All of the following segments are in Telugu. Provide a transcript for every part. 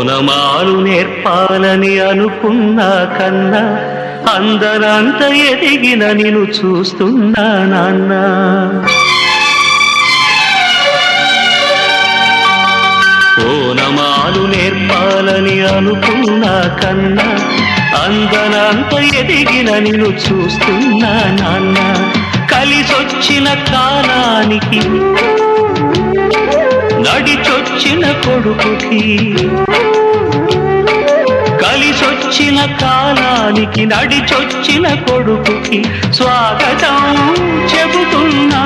ఓనమాలు నేర్పాలని అనుకున్నా కన్నా అందరంత ఎదిగిన నిన్ను చూస్తున్నా నాన్న. ఓనమాలు నేర్పాలని అనుకున్నా కన్నా అందనంత ఎదిగిన నిన్ను చూస్తున్నా నాన్న. కలిసొచ్చిన కాలానికి నడిచొచ్చిన కొడుకుకి, కలిసొచ్చిన కాలానికి నడిచొచ్చిన కొడుకుకి స్వాగతం చెబుతున్నా.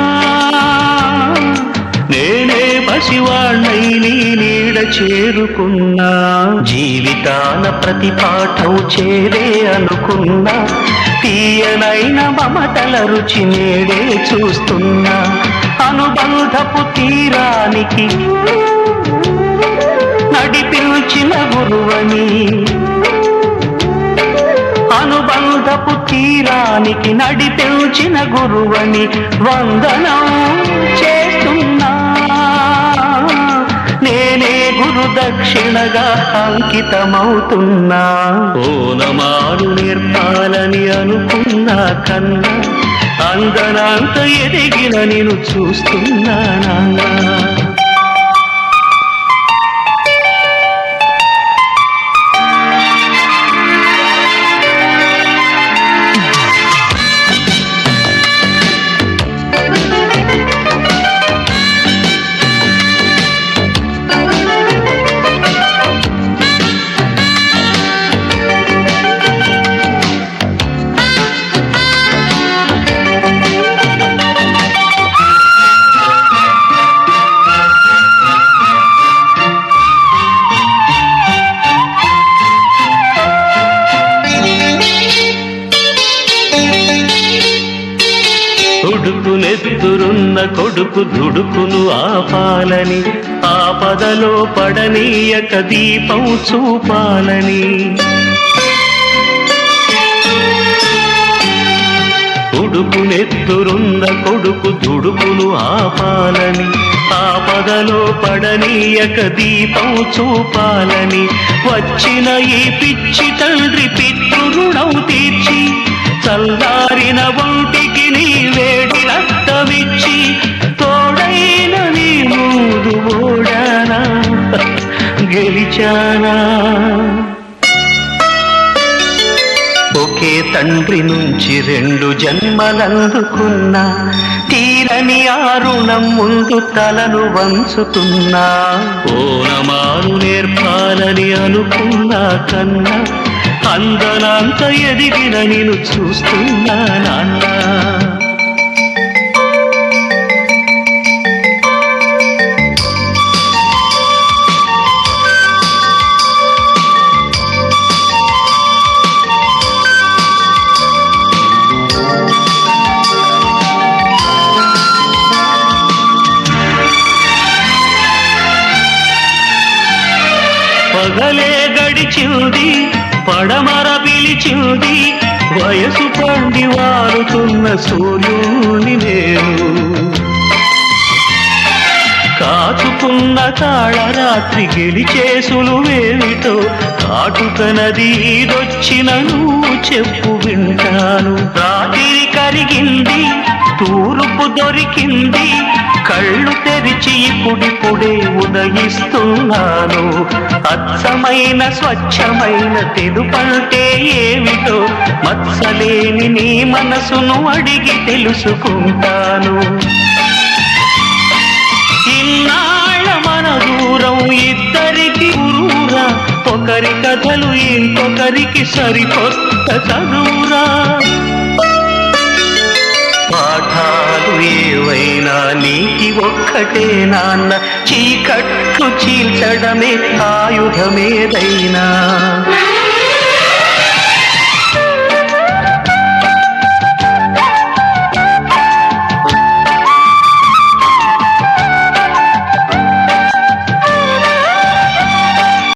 నేనే పసివాణ్ణై నీ నీడ చేరుకున్నా. జీవితాన ప్రతి పాఠం చేరే అనుకున్నా. తీయనైన మమతల రుచి నేడే చూస్తున్నా. అనుబంధపు తీరానికి నడిపించిన గురువని, అనుబంధపు తీరానికి నడిపించిన గురువని వందనం చేస్తున్నా. నేనే గురు దక్షిణగా అంకితమవుతున్నా. ఓనమాలు నేర్పాలని అనుకున్నా కన్నా అందనంత ఎదిగిన నిన్ను చూస్తున్నా నాన్న. కొడుకునెత్తురున్న కొడుకు దుడుకును ఆపాలని, ఆపదలో పడనీయక దీపం చూపాలని. కొడుకునెత్తురున్న కొడుకు దుడుకును ఆపాలని, ఆపదలో పడనీయక దీపం చూపాలని. వచ్చిన ఈ పిచ్చి తండ్రి పితృరుణం తీర్చి చల్లారిన ఒంటికి నీ వేడి రక్తమిచ్చి తోడైన నీ మూడు ఓడానా గెలిచానా. ఒకే తండ్రి నుంచి 2 జన్మలందుకున్నా. తీరని ఆ రుణం ముందు తలను వంచుతున్నా. ఓనమాలు నేర్పాలని అనుకున్నా కన్నా అందనంత ఎదిగిన నిన్ను చూస్తున్నా నాన్న. పగలే గడిచింది, పడమర పిలిచింది, వయసు పండి వారుతున్న సూర్యుని నేను. కాచుకున్న తాళరాత్రి గెలిచేసులువేమిటో కాటుక నది ఈదొచ్చిన నువ్వు చెప్పు వింటాను. రాత్రి కరిగింది, తూర్పు దొరికింది, కళ్ళు తెరిచి ఇప్పుడిప్పుడే ఉదయిస్తున్నాను. అచ్చమైన స్వచ్ఛమైన తెలుపంటే ఏమిటో మత్సలేని నీ మనసును అడిగి తెలుసుకుంటాను. ఇన్నాళ్ళ మన దూరం ఇద్దరికి గురువురా. ఒకరి కథలు ఇంకొకరికి సరికొత్త చదువురా. పాఠాలు ఏవైనా నీకి ఒక్కటే నాన్న. చీకట్లు చీల్చడమే ఆయుధమేదైనా.